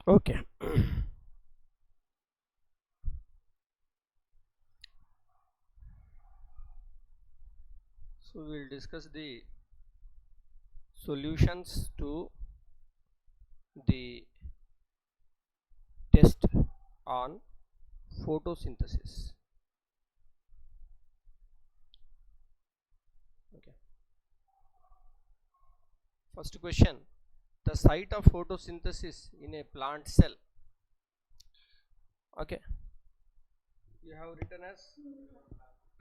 Okay. So we'll discuss the solutions to the test on photosynthesis. Okay. First question: the site of photosynthesis in a plant cell. Okay. You have written as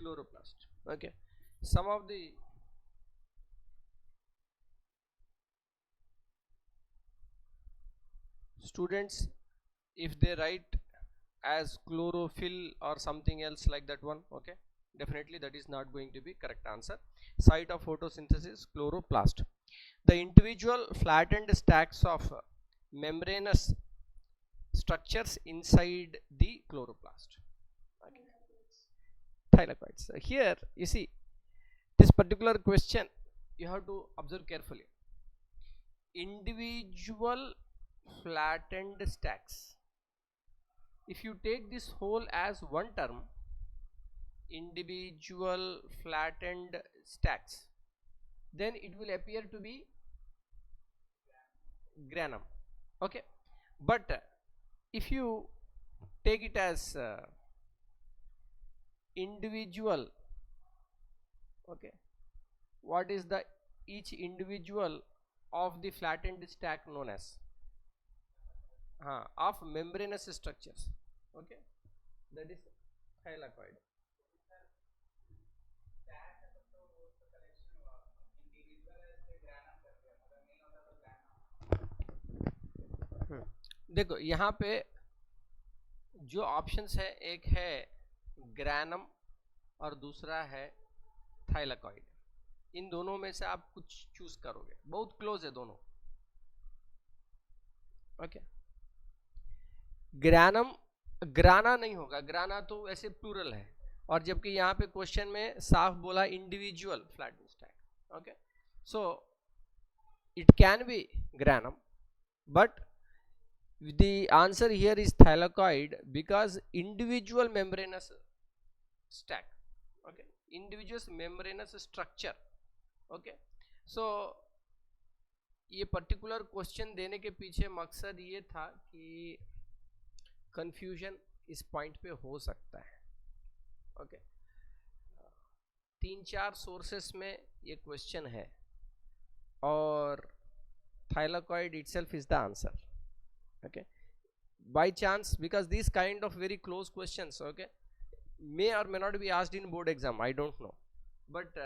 chloroplast. Okay. Some of the students, if they write as chlorophyll or something else like that one, okay, definitely that is not going to be correct answer. Site of photosynthesis, chloroplast. The individual flattened stacks of membranous structures inside the chloroplast. Okay. Thylakoids. Here you see this particular question, you have to observe carefully. Individual flattened stacks. If you take this whole as one term, individual flattened stacks, then it will appear to be granum. Okay, but if you take it as individual, okay, what is the each individual of the flattened stack known as of membranous structures? Okay, that is thylakoid. देखो यहाँ पे जो options है, एक है granum और दूसरा है थाइलाकॉइड. इन दोनों में से आप कुछ चूज करोगे, बहुत क्लोज है दोनों. ओके. ग्रैनम ग्राना नहीं होगा, ग्राना तो ऐसे प्लूरल है, और जबकि यहाँ पे क्वेश्चन में साफ बोला individual flattened stack. Okay, so it can be granum, but the answer here is thylakoid because individual membranous stack. Okay, individual membranous structure. Okay, so ये पर्टिकुलर क्वेश्चन देने के पीछे मकसद ये था कि कंफ्यूजन इस पॉइंट पे हो सकता है. ओके, 3-4 सोर्सेस में ये क्वेश्चन है और thylakoid itself is the answer. Okay, by chance, because these kind of very close questions, okay, may or may not be asked in board exam, I don't know, but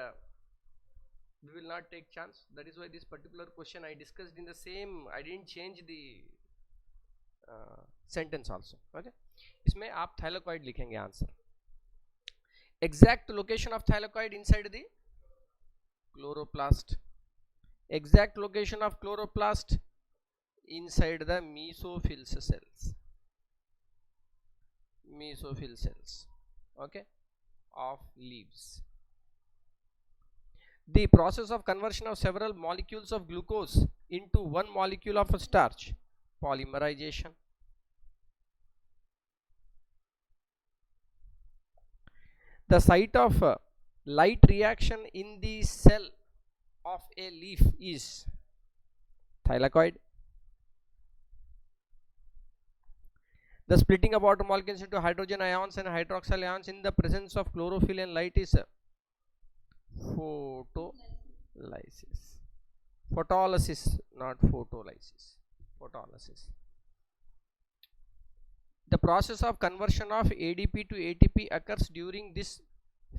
we will not take chance. That is why this particular question I discussed in the same, I didn't change the sentence also. Okay, इसमें आप thylakoid लिखेंगे answer. Exact location of thylakoid inside the chloroplast. Exact location of chloroplast inside the mesophyll cells. Mesophyll cells, okay, of leaves. The process of conversion of several molecules of glucose into one molecule of a starch, polymerization. The site of light reaction in the cell of a leaf is thylakoid. The splitting of water molecules into hydrogen ions and hydroxyl ions in the presence of chlorophyll and light is photolysis. Photolysis, not photolysis. Photolysis. The process of conversion of ADP to ATP occurs during this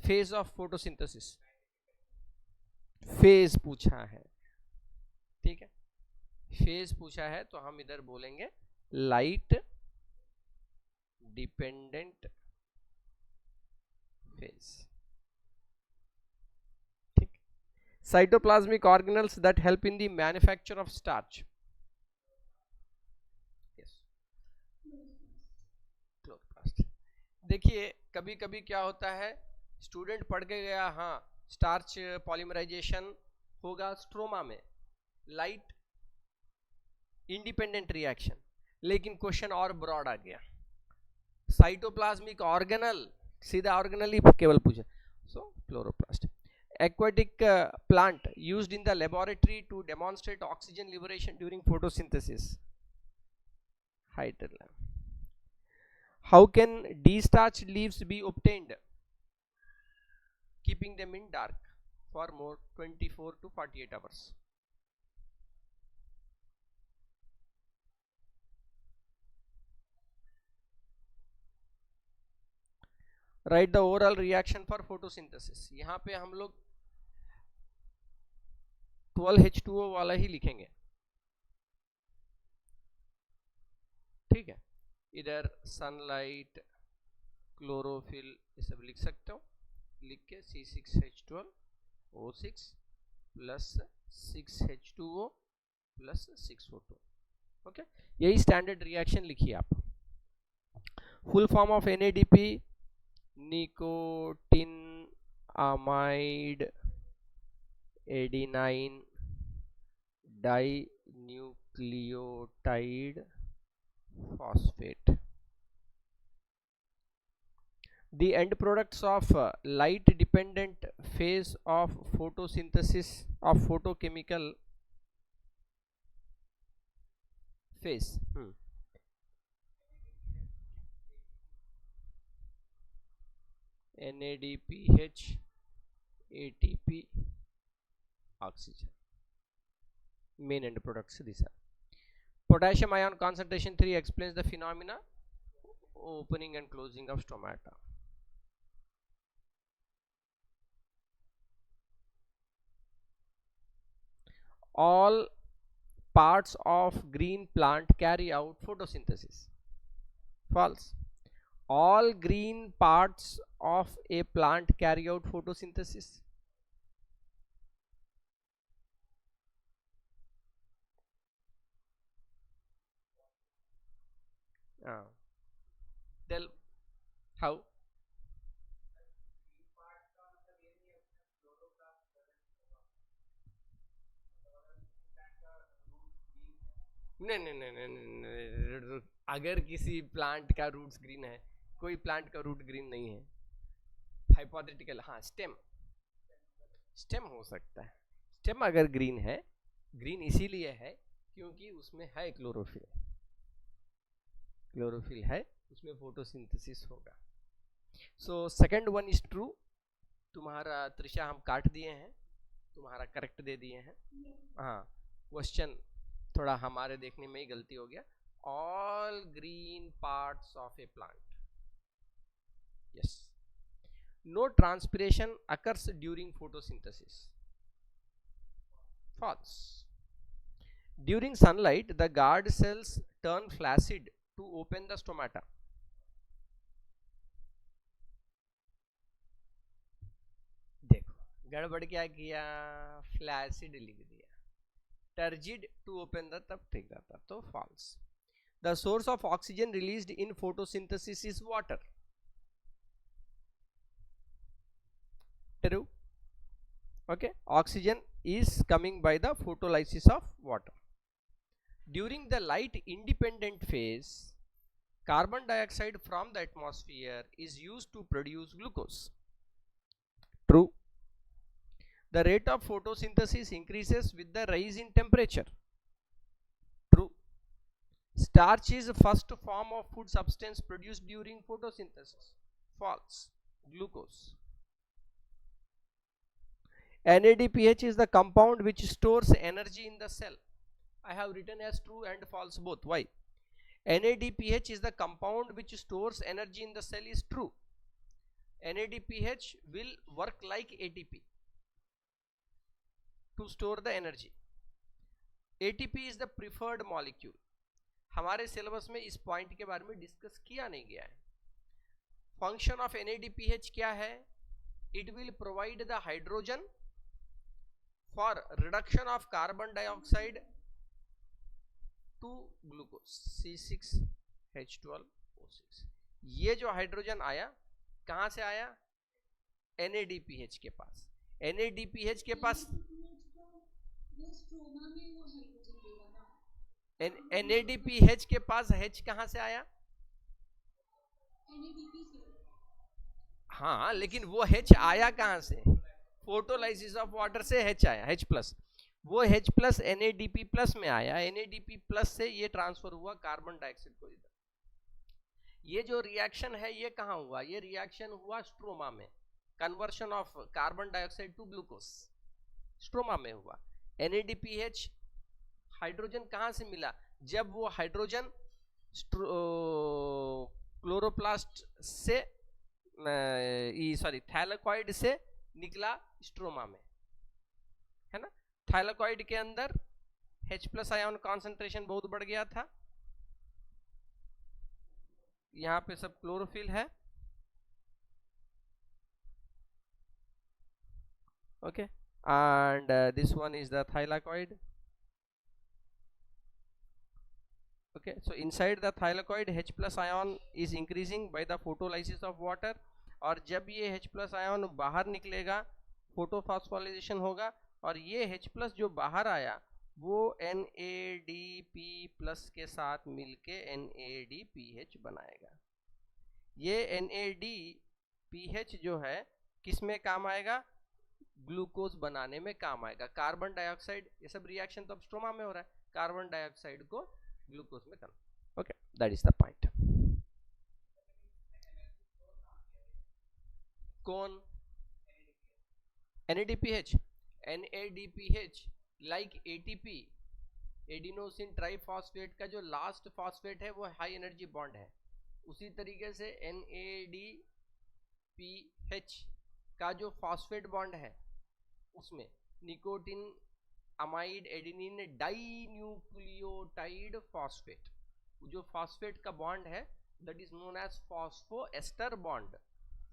phase of photosynthesis. Phase पूछा है, ठीक है, phase पूछा है तो हम इधर बोलेंगे लाइट डिपेंडेंट फेज. ठीक. Cytoplasmic organelles that help in the manufacture of starch. Yes, chloroplast. देखिए कभी कभी क्या होता है, स्टूडेंट पढ़ के गया हाँ स्टार्च पॉलीमराइजेशन होगा स्ट्रोमा में, लाइट इंडिपेंडेंट रिएक्शन, लेकिन क्वेश्चन और ब्रॉड आ गया, साइटोप्लाज्मिक ऑर्गेनल, सीधा ऑर्गेनल ही केवल पूछे, सो chloroplast. Aquatic plant used in the laboratory to demonstrate oxygen liberation during photosynthesis. Hydrogen. How can destarched leaves be obtained? Keeping them in dark for more 24 to 48 hours. Write the overall reaction for photosynthesis. यहाँ पे हम लोग 12H2O वाला ही लिखेंगे, ठीक है। इधर sunlight, chlorophyll, ये सब लिख सकते हो, लिख के C6H12O6 plus 6H2O plus 6O2, okay. यही स्टैंडर्ड रिएक्शन लिखिए आप। Full form of NADP, nicotinamide adenine dinucleotide phosphate. The end products of light dependent phase of photosynthesis of photochemical phase. NADPH, ATP, oxygen. Main end products these are. Potassium ion concentration 3 explains the phenomena opening and closing of stomata. All parts of green plant carry out photosynthesis. False. All green parts of a plant carry out photosynthesis. Tell how. नहीं, अगर किसी plant का roots green है, कोई plant का root green नहीं है, hypothetical. हाँ, स्टेम हो सकता है। स्टेम अगर ग्रीन है, ग्रीन इसीलिए है क्योंकि उसमें है क्लोरोफिल, क्लोरोफिल है, उसमें फोटोसिंथेसिस होगा। So second one is true. तुम्हारा त्रिशा हम काट दिए हैं, तुम्हारा करेक्ट दे दिए हैं। हाँ, क्वेश्चन थोड़ा हमारे देखने में ही गलती हो गया। All green parts of a plant, yes. No transpiration occurs during photosynthesis, false. During sunlight the guard cells turn flaccid to open the stomata. देखो गड़बड़ क्या किया, फ्लैसिड लिख दिया, टर्जिड टू ओपन द तब ठीक रहता, तो false. The source of oxygen released in photosynthesis is water. True. Okay, oxygen is coming by the photolysis of water. During the light independent phase, carbon dioxide from the atmosphere is used to produce glucose. True. The rate of photosynthesis increases with the rise in temperature. True. Starch is the first form of food substance produced during photosynthesis. False. Glucose. NADPH is the compound which stores energy in the cell. I have written as true and false both. Why? NADPH is the compound which stores energy in the cell is true. NADPH will work like ATP to store the energy. ATP is the preferred molecule. हमारे syllabus में इस point के बारे में discuss किया नहीं गया है। फंक्शन ऑफ NADPH क्या है? It will provide the hydrogen for reduction of carbon dioxide to glucose C6H12O6. ये जो हाइड्रोजन आया कहां से आया? NADPH के पास। NADPH के पास NADPH के पास H कहां से आया? हाँ, लेकिन वो H आया कहां से? फोटोलाइसिस ऑफ वाटर से H आया, H प्लस। वो H प्लस NADP प्लस में आया, NADP प्लस से ये ट्रांसफर हुआ कार्बन डाइऑक्साइड को इधर। ये जो रिएक्शन है ये कहां हुआ? ये रिएक्शन हुआ स्ट्रोमा में, conversion of carbon dioxide to glucose stroma में हुआ। NADPH हाइड्रोजन कहां से मिला? जब वो हाइड्रोजन क्लोरोप्लास्ट से थैलेकॉइड से निकला स्ट्रोमा में, है ना। थैलेकॉइड के अंदर H प्लस आयन कॉन्सेंट्रेशन बहुत बढ़ गया था। यहां पे सब क्लोरोफिल है, okay, and this one is the thylakoid. Okay, so inside the thylakoid H plus ion is increasing by the photolysis of water, और जब ये H plus ion बाहर निकलेगा फोटोफॉस्फोराइलेशन होगा, और ये H plus जो बाहर आया वो NADP प्लस के साथ मिलके NADPH बनाएगा। ये NADPH जो है किस में काम आएगा? ग्लूकोज बनाने में काम आएगा। कार्बन डाइऑक्साइड, ये सब रिएक्शन तो अब स्ट्रोमा में हो रहा है, कार्बन डाइऑक्साइड को ग्लूकोज में करना। Okay, that is the point. कौन? NADPH। NADPH like ATP, adenosine triphosphate का जो लास्ट फॉस्फेट है वो हाई एनर्जी बॉन्ड है। उसी तरीके से NADPH का जो फॉस्फेट बॉन्ड है उसमें nicotinamide adenine dinucleotide phosphate, जो फॉस्फेट का बॉन्ड है that is known as phosphoester bond.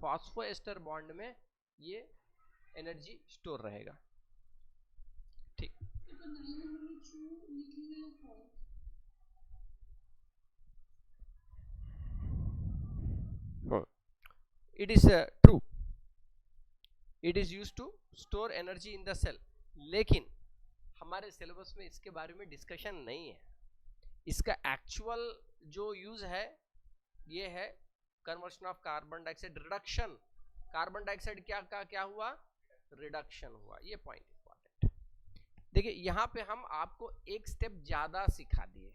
Phosphoester bond में ये एनर्जी स्टोर रहेगा। ठीक, it is true, it is used to store energy in the cell, लेकिन हमारे सिलेबस में इसके बारे में डिस्कशन नहीं है। इसका एक्चुअल जो यूज है ये है conversion of carbon dioxide, reduction. Carbon dioxide क्या हुआ? रिडक्शन हुआ। ये पॉइंट इंपॉर्टेंट। देखिए यहाँ पे हम आपको एक स्टेप ज्यादा सिखा दिए,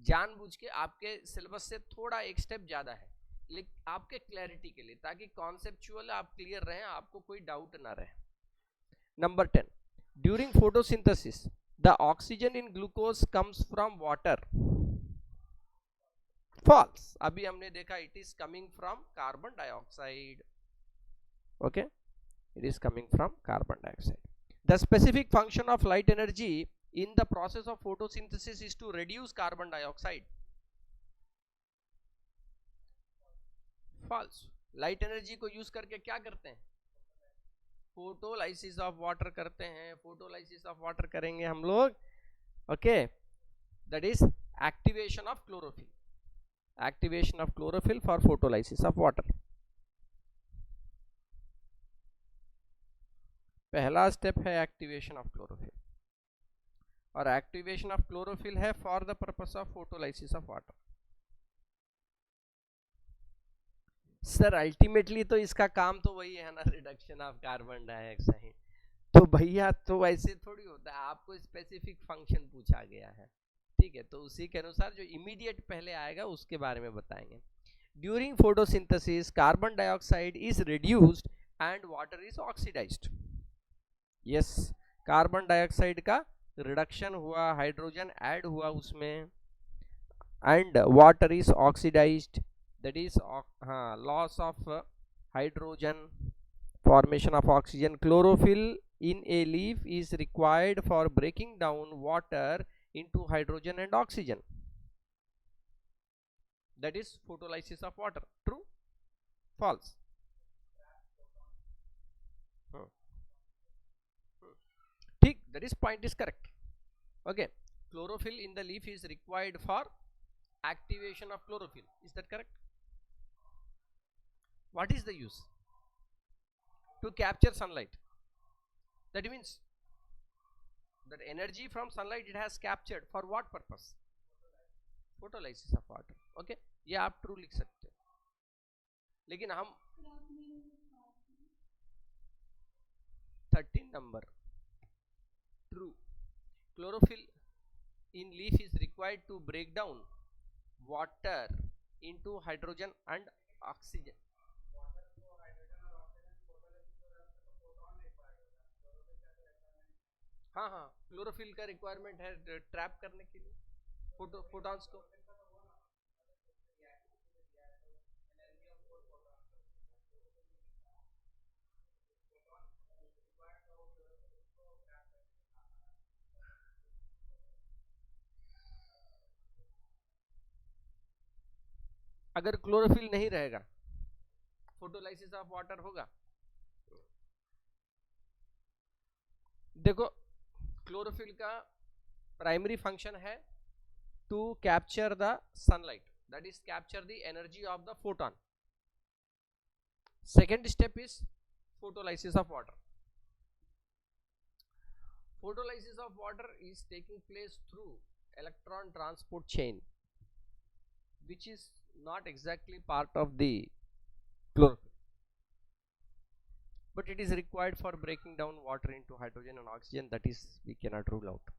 जानबूझ के आपके सिलेबस से थोड़ा एक स्टेप ज्यादा है, लेकिन आपके क्लैरिटी के लिए, ताकि कॉन्सेप्चुअल आप क्लियर रहें, आपको कोई डाउट ना रहे। Number 10, during photosynthesis the oxygen in glucose comes from water. False. अभी हमने देखा it is coming from carbon dioxide. Okay, it is coming from carbon dioxide. The specific function of light energy in the process of photosynthesis is to reduce carbon dioxide. False. Light energy को use करके क्या करते हैं? Photolysis of water करते हैं। Photolysis of water करेंगे हम लोग। Okay, that is activation of chlorophyll, activation of chlorophyll for photolysis of water. पहला स्टेप है एक्टिवेशन ऑफ क्लोरोफिल, और एक्टिवेशन ऑफ क्लोरोफिल है for the purpose of photolysis of water. Sir ultimately तो इसका काम तो वही है ना, रिडक्शन ऑफ कार्बन डाइऑक्साइड। तो भैया तो वैसे थोड़ी होता है, आपको स्पेसिफिक फंक्शन पूछा गया है, ठीक है, तो उसी के अनुसार जो इमीडिएट पहले आएगा उसके बारे में बताएंगे। During photosynthesis carbon dioxide is reduced and water is oxidised. Yes, carbon dioxide का रिडक्शन हुआ, हाइड्रोजन ऐड हुआ उसमें, and water is oxidised, that is loss of hydrogen, formation of oxygen. Chlorophyll in a leaf is required for breaking down water into hydrogen and oxygen. That is photolysis of water. True? False? ठीक, that is point is correct. Okay, chlorophyll in the leaf is required for activation of chlorophyll. Is that correct? What is the use? To capture sunlight. That means that energy from sunlight it has captured for what purpose? Photolysis of water. Okay, ये आप true लिख सकते हो, लेकिन हम 13 number true, chlorophyll in leaf is required to break down water into hydrogen and oxygen। हाँ हाँ, chlorophyll का रिक्वायरमेंट है ट्रैप करने के लिए फोटॉन्स को। अगर क्लोरोफिल नहीं रहेगा फोटोलाइसिस ऑफ वाटर होगा? देखो, क्लोरोफिल का प्राइमरी फंक्शन है to capture the sunlight, that is capture the energy of the photon. Second step is photolysis of water. Photolysis of water is taking place through electron transport chain, which is not exactly part of the chlorophyll, but it is required for breaking down water into hydrogen and oxygen, that is we cannot rule out.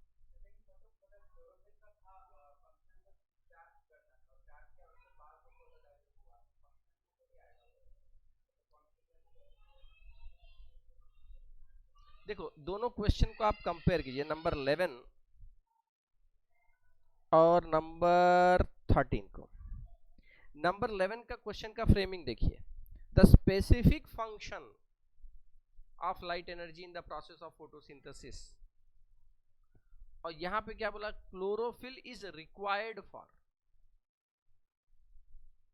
देखो, दोनों question को आप compare कीजिए, number 11 और number 13 को। Number 11 का question का framing देखिए, the specific function of light energy in the process of photosynthesis, और यहां पे क्या बोला, chlorophyll is required for,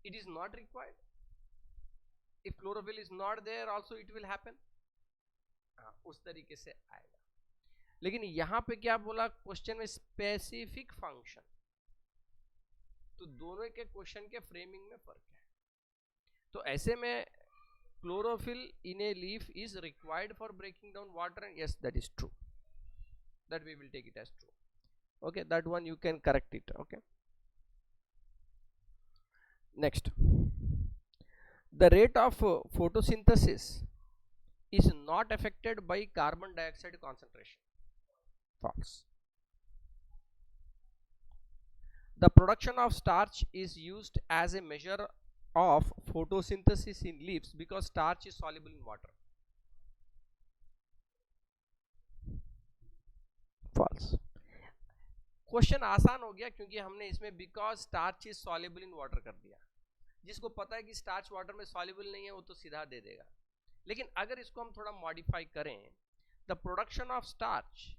it is not required, if chlorophyll is not there also it will happen, उस तरीके से आएगा। लेकिन यहां पे क्या बोला क्वेश्चन में, स्पेसिफिक फंक्शन, तो दोनों के क्वेश्चन के फ्रेमिंग में फर्क है। तो ऐसे में chlorophyll in a leaf is required for breaking down water, and yes that is true, that we will take it as true. Okay, that one you can correct it. Okay, next, the rate of photosynthesis is not affected by carbon dioxide concentration. False. The production of starch is used as a measure of photosynthesis in leaves because starch is soluble in water. False. Question आसान हो गया क्योंकि हमने इसमें because starch is soluble in water कर दिया। जिसको पता है कि स्टार्च वाटर में सॉल्युबल नहीं है वो तो सीधा दे देगा, लेकिन अगर इसको हम थोड़ा मॉडिफाई करें, the production of starch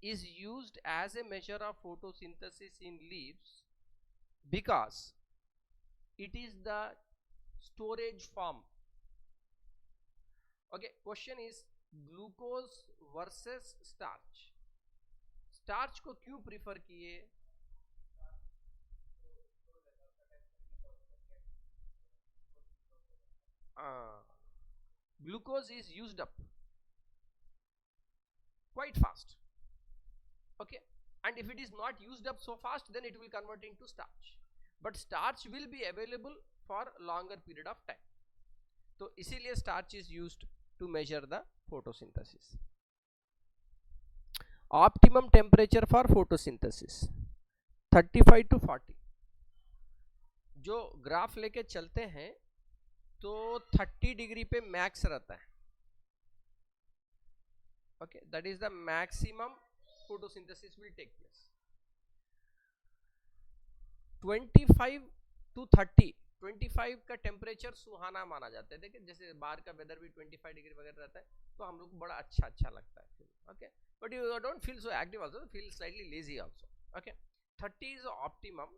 is used as a measure of photosynthesis in leaves because it is the storage form. Okay, question is glucose versus starch. Starch को क्यों प्रीफर किए? Glucose is used up quite fast. Okay, and if it is not used up so fast, then it will convert into starch, but starch will be available for longer period of time. तो इसीलिए starch is used to measure the photosynthesis. Optimum temperature for photosynthesis 35 to 40. जो graph लेके चलते हैं तो 30 degree पे max रहता है। Okay, that is the maximum photosynthesis will take place. 25 to 30, 25 का टेम्परेचर सुहाना माना जाता है। देखिए जैसे बाहर का वेदर भी 25 डिग्री वगैरह रहता है तो हम लोग को बड़ा अच्छा लगता है। Okay, but you don't feel so active also, feel slightly lazy also. Okay, 30 is optimum,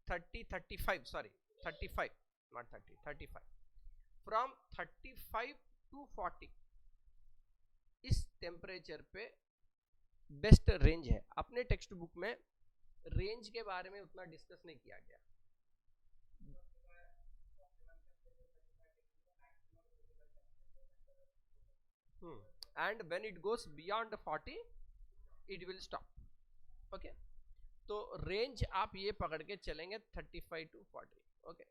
35 sorry 35 not 30, 35, from 35 to 40 इस टेम्परेचर पे बेस्ट रेंज है। अपने टेक्स्ट बुक में रेंज के बारे में उतना डिस्कस नहीं किया गया। And when it goes beyond 40 it will stop. Okay, तो रेंज आप ये पकड़ के चलेंगे 35 to 40. ओके,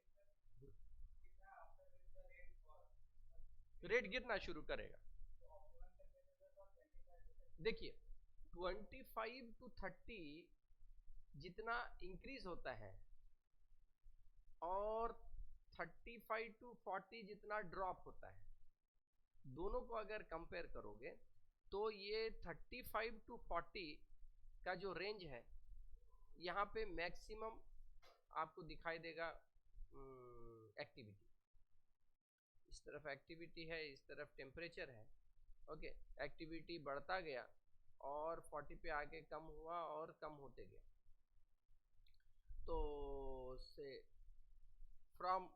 रेट गिरना शुरू करेगा. देखिए 25 to 30 जितना इंक्रीज होता है और 35 to 40 जितना ड्रॉप होता है, दोनों को अगर कंपेयर करोगे तो ये 35 to 40 का जो रेंज है, यहाँ पे मैक्सिमम आपको दिखाई देगा एक्टिविटी. इस तरफ एक्टिविटी है, इस तरफ टेम्परेचर है. ओके, एक्टिविटी बढ़ता गया और 40 पे आके कम हुआ और कम होते गया. तो से from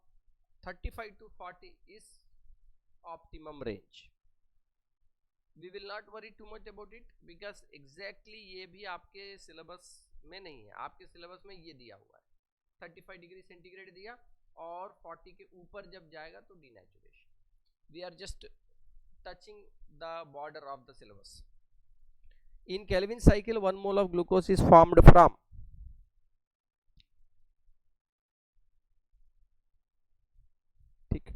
35 to 40 is optimum range. We will not worry too much about it because exactly ये भी आपके सिलेबस में नहीं है. आपके सिलेबस में ये दिया हुआ है 35 डिग्री सेंटीग्रेड दिया और 40 के ऊपर जब जाएगा तो denaturation. We are just touching the border of the syllabus. In Kelvin cycle, 1 mole of glucose is formed from ठीक.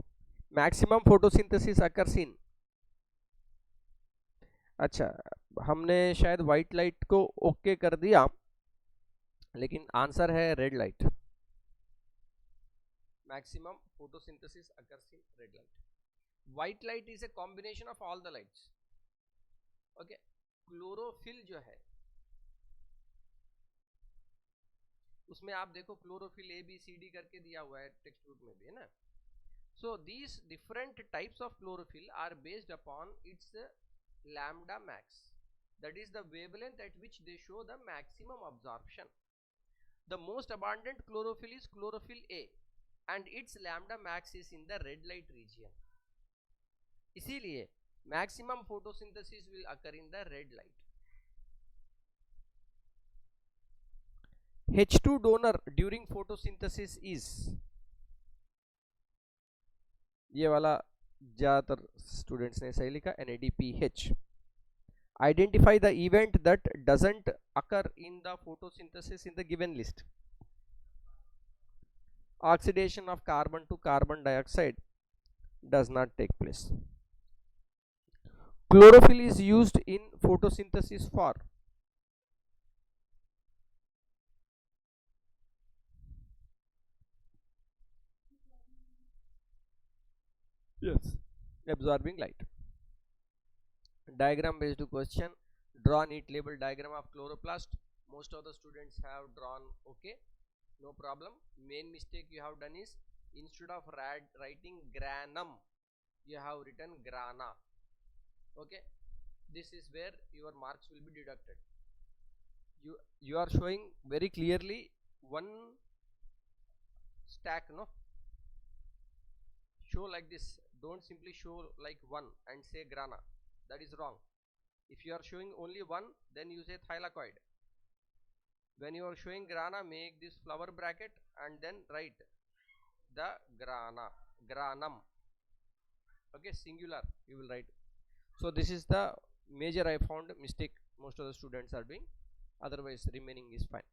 Maximum photosynthesis occurs in. अच्छा, हमने शायद व्हाइट लाइट को ओके कर दिया, लेकिन आंसर है red light. Maximum photosynthesis occurs in red light. White light is a combination of all the lights. Okay, chlorophyll जो है उसमें आप देखो chlorophyll A B C D करके दिया हुआ है, टेक्स्ट बुक में भी है ना. So these different types of chlorophyll are based upon its lambda max, that is the wavelength at which they show the maximum absorption. The most abundant chlorophyll is chlorophyll A and its lambda max is in the red light region. इसीलिए maximum photosynthesis will occur in the red light. H2 donor during photosynthesis is, ये वाला ज्यादातर students ने सही लिखा, NADPH. Identify the event that doesn't occur in the photosynthesis in the given list. Oxidation of carbon to carbon dioxide does not take place. Chlorophyll is used in photosynthesis for absorbing light. Diagram based question. Draw neat label diagram of chloroplast. Most of the students have drawn okay, no problem. Main mistake you have done is instead of writing granum you have written grana. Okay, this is where your marks will be deducted. You are showing very clearly one stack, no, show like this. Don't simply show like one and say grana, that is wrong. If you are showing only one, then you say thylakoid. When you are showing grana, make this flower bracket and then write the grana, granum. Okay, singular you will write. So this is the major I found mistake most of the students are doing, otherwise remaining is fine.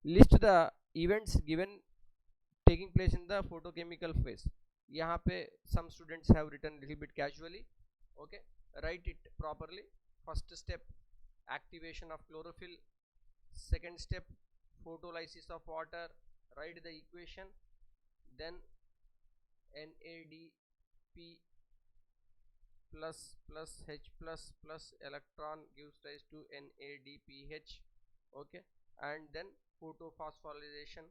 List the events given taking place in the photochemical phase. यहाँ पे some students have written little bit casually. Okay, write it properly. First step, activation of chlorophyll. Second step, photolysis of water. Write the equation. Then NADP plus H plus electron gives rise to NADPH. Okay, and then photophosphorylation,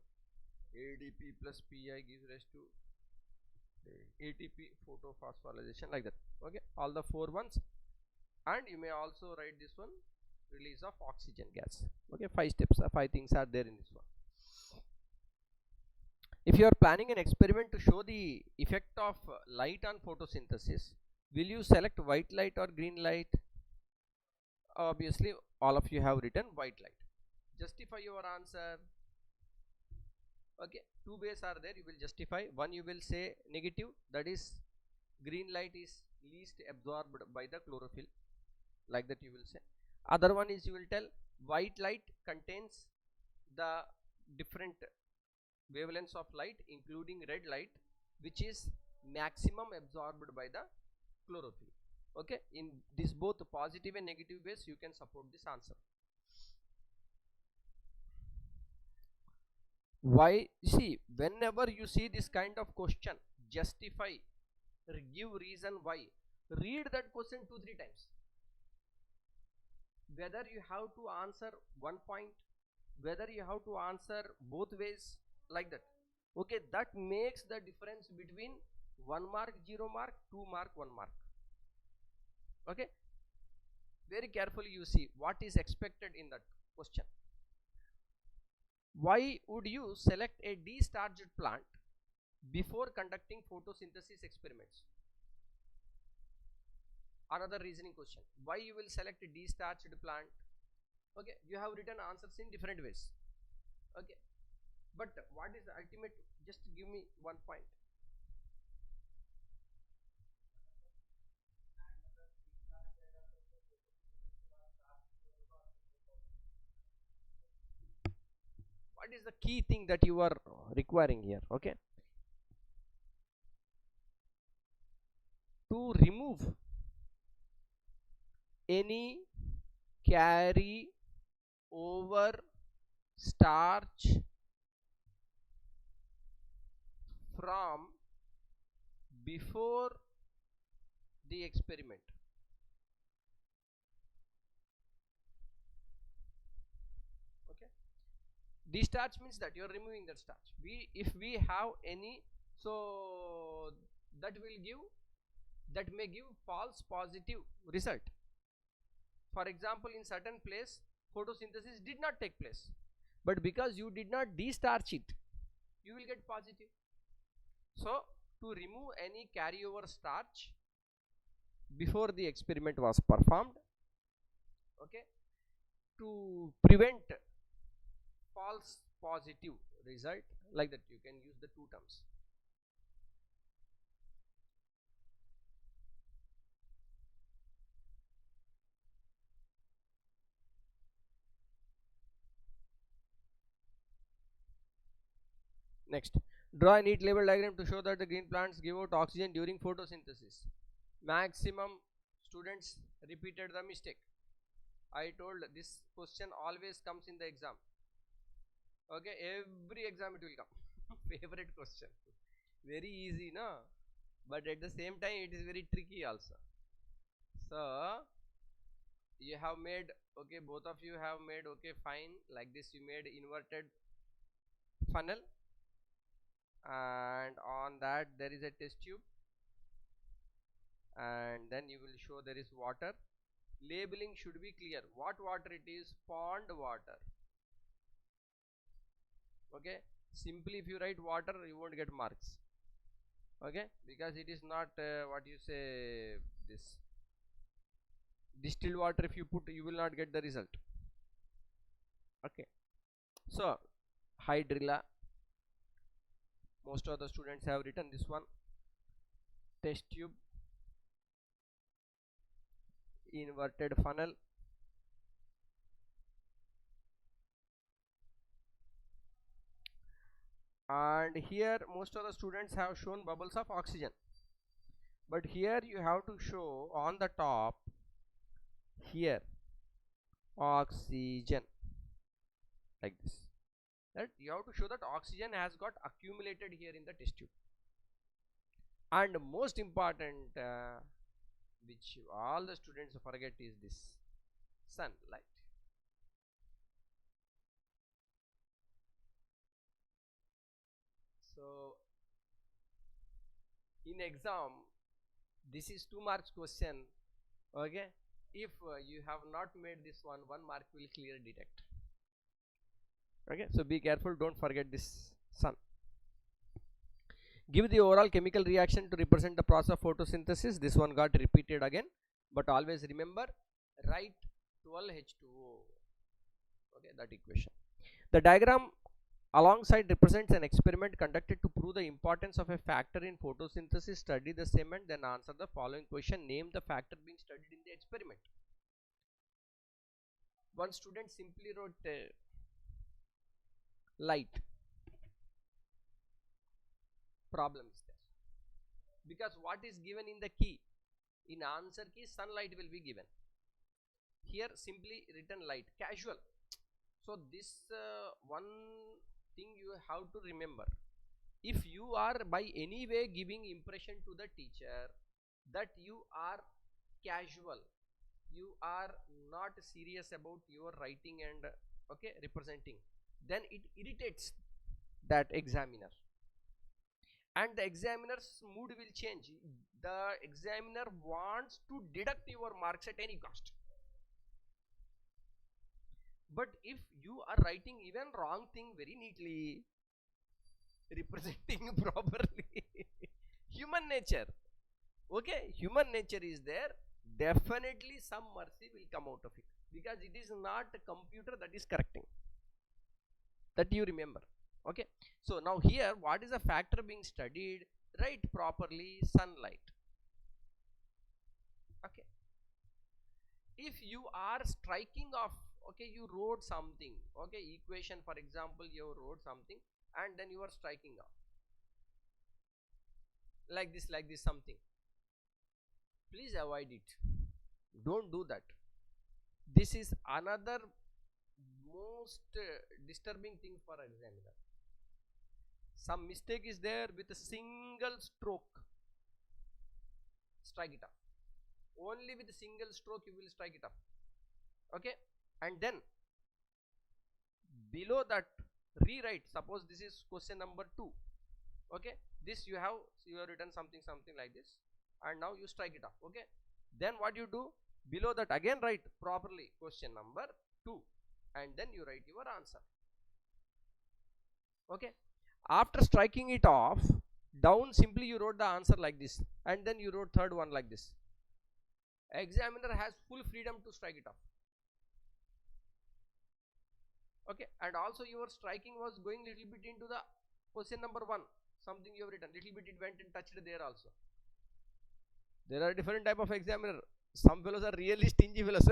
ADP plus PI gives rise to ATP photophosphorylation, like that. Okay, all the 4 ones, and you may also write this one, release of oxygen gas. Okay, 5 steps, 5 things are there in this one. If you are planning an experiment to show the effect of light on photosynthesis, will you select white light or green light? Obviously all of you have written white light. Justify your answer. Okay, 2 ways are there, you will justify. One, you will say negative, that is green light is least absorbed by the chlorophyll, like that you will say. Other one is you will tell white light contains the different wavelengths of light including red light, which is maximum absorbed by the chlorophyll. Okay, in this both positive and negative ways you can support this answer. Why? See, whenever you see this kind of question, justify or give reason why, read that question 2-3 times, whether you have to answer one point, whether you have to answer both ways, like that. Okay, that makes the difference between 1 mark 0 mark, 2 mark 1 mark. Okay, very carefully you see what is expected in that question. Why would you select a destarched plant before conducting photosynthesis experiments? Another reasoning question. Why you will select a destarched plant? Okay, you have written answers in different ways. Okay, but what is the ultimate? Just give me one point. What is the key thing that you are requiring here? Okay, to remove any carry over starch from before the experiment. Okay, destarch means that you are removing that starch. If we have any, so that may give false positive result. For example, in certain place photosynthesis did not take place, but because you did not destarch it, you will get positive. So to remove any carryover starch before the experiment was performed, okay, to prevent false positive result, like that you can use the two terms. Next, draw a neat label diagram to show that the green plants give out oxygen during photosynthesis. Maximum students repeated the mistake. I told this question always comes in the exam. Okay, every exam it will come. Favorite question. Very easy, no? But at the same time it is very tricky also. So you have made, okay, both of you have made, okay, fine, like this you made inverted funnel, and on that there is a test tube, and then you will show there is water. Labeling should be clear. What water it is? Pond water. Okay, simply if you write water you won't get marks. Okay, because it is not what you say, this distilled water. If you put, you will not get the result. Okay, so hydrilla, most of the students have written this one. Test tube, inverted funnel, and here most of the students have shown bubbles of oxygen, but here you have to show on the top here oxygen, like this, that you have to show that oxygen has got accumulated here in the test tube. And most important, which all the students forget, is this sunlight. So in exam this is 2 marks question. Okay, if you have not made this one, 1 mark will clear detect. Okay, so be careful, don't forget this sun. Give the overall chemical reaction to represent the process of photosynthesis. This one got repeated again, but always remember, write 12H2O. Okay, that equation. The diagram alongside represents an experiment conducted to prove the importance of a factor in photosynthesis. Study the same and then answer the following question. Name the factor being studied in the experiment. one student simply wrote light. Problem is there, because what is given in the key, in answer key sunlight will be given, here simply written light, casual. So this one thing you have to remember, if you are by any way giving impression to the teacher that you are casual, you are not serious about your writing and okay representing, then it irritates that examiner, and the examiner's mood will change. The examiner wants to deduct your marks at any cost. But if you are writing even wrong thing very neatly, representing properly, human nature, okay, human nature is there, definitely some mercy will come out of it, because it is not a computer that is correcting, that you remember. Okay, so now here what is the factor being studied? Write properly sunlight. Okay, if you are striking off, okay, you wrote something, okay, equation for example, you wrote something and then you are striking off like this something, please avoid it, don't do that. This is another most disturbing thing for examiner. Some mistake is there, with a single stroke strike it off, only with a single stroke you will strike it off. Okay, and then below that rewrite, suppose this is question number 2, okay, this you have written something like this, and now you strike it off. Okay, then what you do, below that again write properly question number 2, and then you write your answer. Okay, after striking it off, down simply you wrote the answer like this, and then you wrote third one like this. Examiner has full freedom to strike it off. Okay, and also your striking was going little bit into the question number 1, something you have written little bit, it went and touched there also. There are different type of examiner. Some fellows are really stingy fellows.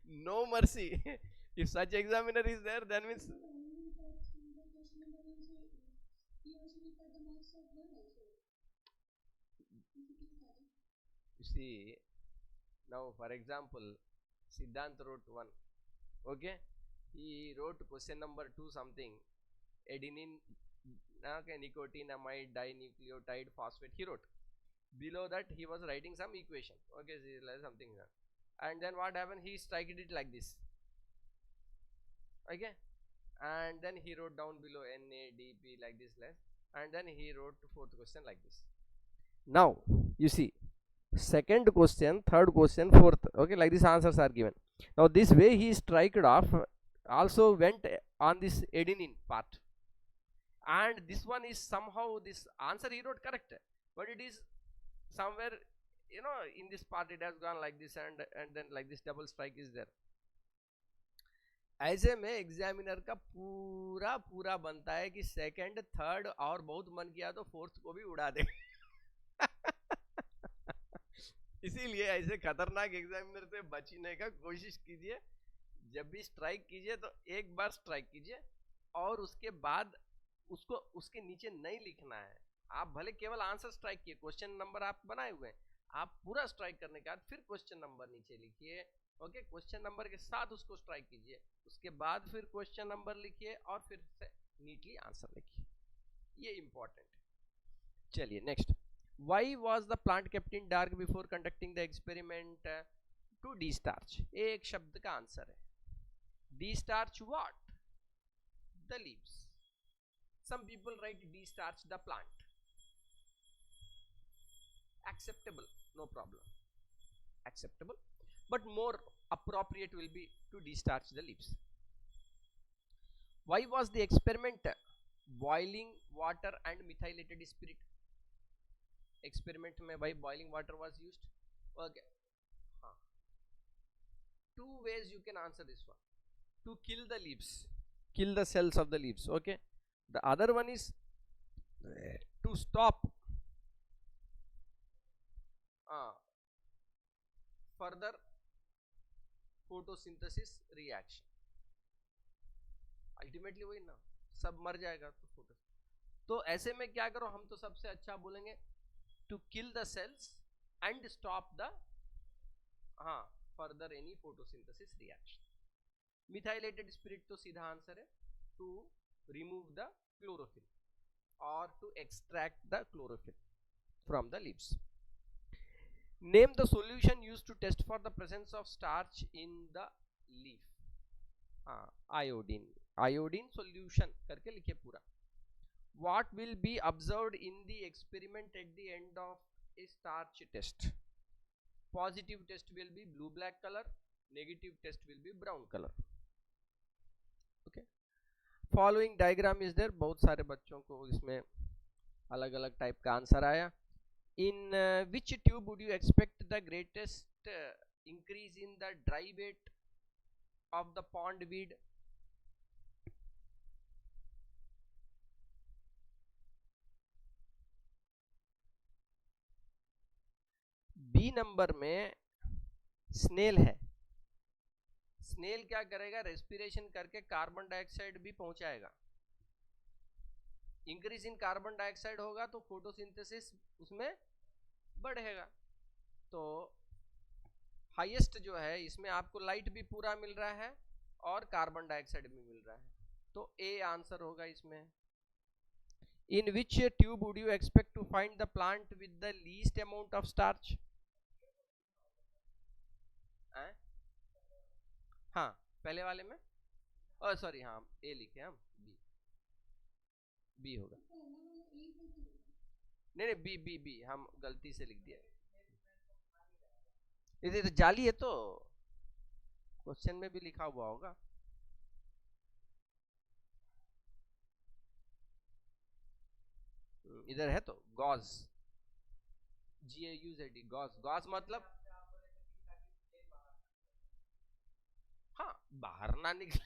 No mercy. If such examiner is there, then means you see, now for example, Siddhant wrote 1, okay, he wrote question number 2 something, adenine, okay, nicotinamide dinucleotide phosphate he wrote. Below that he was writing some equation, okay, something, and then what happened, he struck it like this. Okay, and then he wrote down below NADP like this, and then he wrote fourth question like this. Now you see, second question, third question, fourth, okay, like this answers are given. Now this way he strike it off also went on this adenine part, and this one is somehow, this answer he wrote correct, but it is somewhere, you know, in this part it has gone like this, and then like this double strike is there. ऐसे में examiner का पूरा पूरा बनता है कि second third और बहुत मन किया तो फोर्थ को भी उड़ा दे। इसीलिए ऐसे खतरनाक एग्जामिनर से बचने का कोशिश कीजिए, जब भी स्ट्राइक कीजिए तो एक बार स्ट्राइक कीजिए और उसके बाद उसको उसके नीचे नहीं लिखना है। आप भले केवल आंसर स्ट्राइक किए, क्वेश्चन नंबर आप बनाए हुए हैं, आप पूरा स्ट्राइक करने के बाद फिर क्वेश्चन नंबर नीचे लिखिए, ओके, क्वेश्चन नंबर के साथ उसको स्ट्राइक कीजिए, उसके बाद फिर क्वेश्चन नंबर लिखिए और फिर से नीटली आंसर लिखिए, ये इंपॉर्टेंट। चलिए next, why was the plant kept in dark before conducting the experiment? To destarch, एक शब्द का आंसर है, destarch what? The leaves. Some people write destarch the plant, acceptable, no problem, acceptable, but more appropriate will be to destarch the leaves. Why was the experiment boiling water and methylated spirit? Experiment में by boiling water was used, okay, हाँ, two ways you can answer this one, to kill the leaves, kill the cells of the leaves, okay, the other one is to stop further photosynthesis reaction, ultimately वही ना, सब मर जाएगा तो photo. तो ऐसे में क्या करो, हम तो सबसे अच्छा बोलेंगे to kill the cells and stop the further any photosynthesis reaction. Methylated spirit तो सीधा आंसर है, टू रिमूव द क्लोरोफिल और to extract the chlorophyll from the leaves. Name the solution used to test for the presence of starch in the leaf. Iodine, iodine solution करके लिखिए पूरा। What will be observed in the experiment at the end of a starch test? Positive test will be blue black color, negative test will be brown color. Okay, following diagram is there, बहुत सारे बच्चों को इसमें अलग अलग type का answer आया। In which tube would you expect the greatest increase in the dry weight of the pond weed? B number में स्नेल है। स्नेल क्या करेगा, रेस्पिरेशन करके कार्बन डाइऑक्साइड भी पहुंचाएगा। इंक्रीज इन कार्बन डाइऑक्साइड होगा तो फोटोसिंथेसिस उसमें बढ़ेगा। तो हाईएस्ट जो है इसमें आपको लाइट भी पूरा मिल रहा है और कार्बन डाइऑक्साइड भी मिल रहा है, तो ए आंसर होगा इसमें। In which tube would you expect to find the plant with the least amount of starch? हाँ, पहले वाले में, सॉरी, हाँ ए लिखे हम, बी, बी होगा। नहीं, बी बी बी हम गलती से लिख दिया। इधर तो जाली है तो क्वेश्चन में भी लिखा हुआ होगा। इधर है तो गॉज, GAUZ, गॉज, गॉज मतलब हाँ बाहर ना निकले।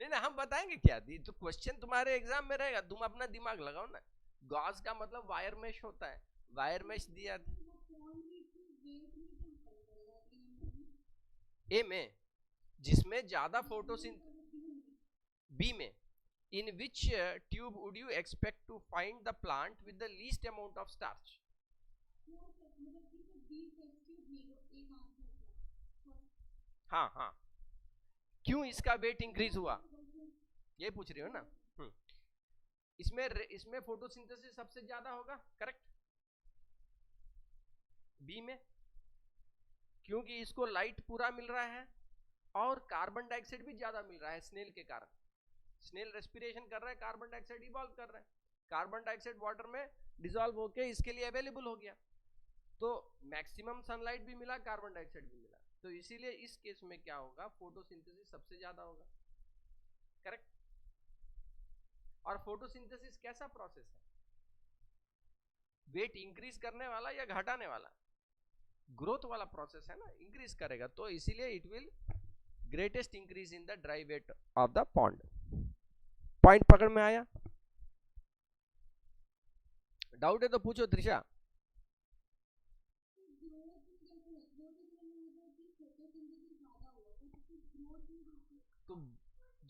नहीं ना, हम बताएंगे क्या दी, तो क्वेश्चन तुम्हारे एग्जाम में रहेगा, तुम अपना दिमाग लगाओ ना। गॉज का मतलब वायर मेश होता है, वायर मेश दिया ए में, जिसमें ज्यादा फोटोसिंथेसिस, बी में in which tube would you expect to find the plant with the least amount of starch? हाँ हाँ, क्यों इसका वेट इंक्रीज हुआ ये पूछ रही हो ना। इसमें फोटोसिंथेसिस सबसे ज्यादा होगा, करेक्ट। बी में क्योंकि इसको लाइट पूरा मिल रहा है और कार्बन डाइऑक्साइड भी ज्यादा मिल रहा है स्नेल के कारण। स्नेल रेस्पिरेशन कर रहा है, कार्बन डाइऑक्साइड इवॉल्व कर रहा है, कार्बन डाइऑक्साइड वाटर में डिसॉल्व होके इसके लिए अवेलेबल हो गया, तो मैक्सिमम सनलाइट भी मिला, कार्बन डाइऑक्साइड भी मिला, तो इसीलिए इस केस में क्या होगा, फोटोसिंथेसिस सबसे ज्यादा होगा, करेक्ट। और फोटोसिंथेसिस कैसा प्रोसेस है, वेट इंक्रीज करने वाला या घटाने वाला? ग्रोथ वाला प्रोसेस है ना, इंक्रीज करेगा, तो इसीलिए it will greatest increase in the dry weight of the pond. Point पकड़ में आया? डाउट है तो पूछो त्रिशा।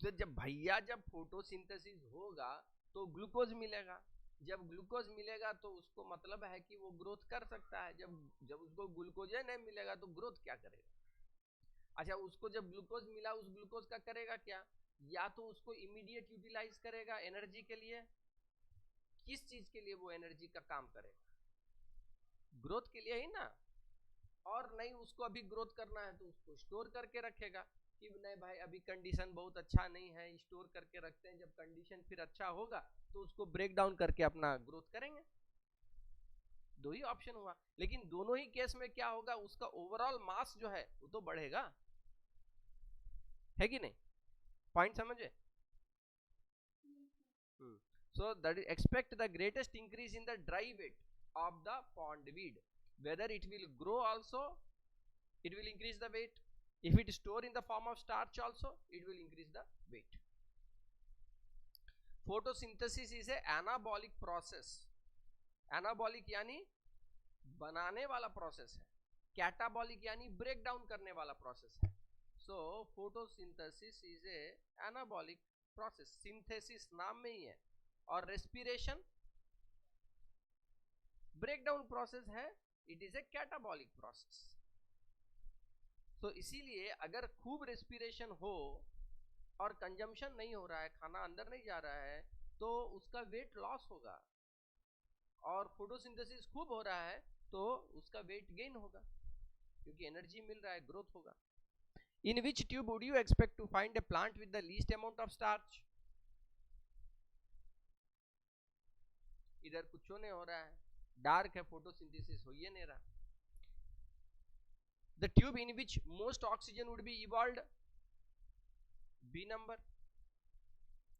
तो जब भैया जब फोटोसिंथेसिस होगा तो ग्लूकोज मिलेगा, जब ग्लूकोज मिलेगा तो उसको मतलब है कि वो ग्रोथ कर सकता है। जब उसको ग्लूकोज नहीं मिलेगा तो ग्रोथ क्या करेगा? अच्छा, उसको जब ग्लूकोज मिला, उस ग्लूकोज का करेगा क्या? या तो उसको इमीडिएट यूटिलाइज करेगा एनर्जी के लिए, किस चीज के लिए वो एनर्जी का काम करेगा? ग्रोथ के लिए ही ना। और नहीं उसको अभी ग्रोथ करना है तो उसको स्टोर करके रखेगा कि नहीं भाई अभी कंडीशन बहुत अच्छा नहीं है, स्टोर करके रखते हैं, जब कंडीशन फिर अच्छा होगा तो उसको ब्रेक डाउन करके अपना ग्रोथ करेंगे। दो ही ऑप्शन हुआ, लेकिन दोनों ही केस में क्या होगा, उसका ओवरऑल मास जो है वो तो बढ़ेगा, है कि नहीं? पॉइंट समझे? So that is expect the greatest increase in the dry weight of the pond weed. Whether it will grow also, it will increase the weight. If it is stored in the form of starch also, it will increase the weight. Photosynthesis is a anabolic process. Anabolic यानी बनाने वाला process है, catabolic यानी break down करने वाला process है. सो photosynthesis is a anabolic process. Synthesis नाम में ही है, और रेस्पिरेशन ब्रेक डाउन प्रोसेस है. It is a catabolic process. तो इसीलिए अगर खूब रेस्पिरेशन हो और कंजम्पशन नहीं हो रहा है, खाना अंदर नहीं जा रहा है, तो उसका वेट लॉस होगा. और फोटोसिंथेसिस खूब हो रहा है तो उसका वेट गेन होगा, क्योंकि एनर्जी मिल रहा है, ग्रोथ होगा. In which tube would you expect to find a plant with the least amount of starch? इधर कुछ नहीं हो रहा है, डार्क है, फोटोसिंथेसिस हो ही नहीं रहा. The tube in which most oxygen would be evolved? B number.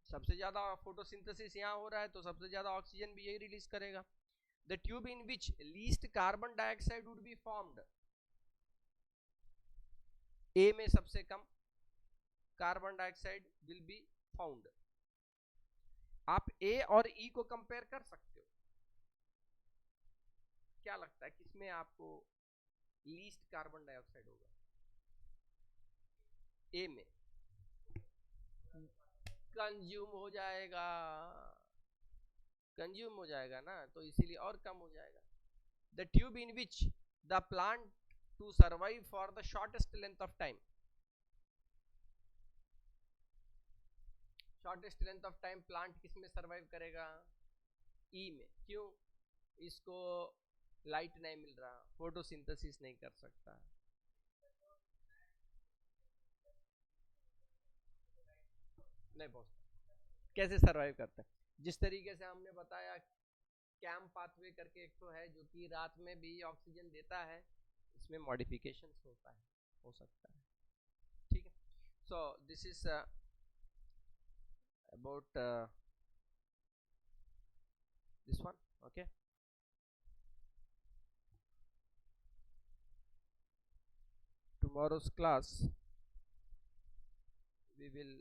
सबसे ज्यादा फोटोसिंथेसिस यहाँ हो रहा है तो सबसे ज्यादा ऑक्सीजन भी यही रिलीज करेगा. The tube in which least carbon dioxide would be formed? A में सबसे कम carbon dioxide will be found. आप ए और ई को कंपेयर कर सकते हो. क्या लगता है किसमें आपको लीस्ट कार्बन डाइऑक्साइड होगा? ए में. कंज्यूम हो जाएगा, कंज्यूम हो जाएगा ना, तो इसीलिए और कम हो जाएगा. The tube in which the plant to survive for the shortest length of time? Shortest length of time plant किस में सर्वाइव करेगा? ई में. क्यों? इसको लाइट नहीं मिल रहा, फोटोसिंथेसिस नहीं कर सकता. नहीं पहुंचता. कैसे सर्वाइव करता है? जिस तरीके से हमने बताया, कैम पाथवे करके एक तो है जो कि रात में भी ऑक्सीजन देता है, इसमें मॉडिफिकेशन होता है, हो सकता है. ठीक है. So this is about this one. Okay, tomorrow's class we will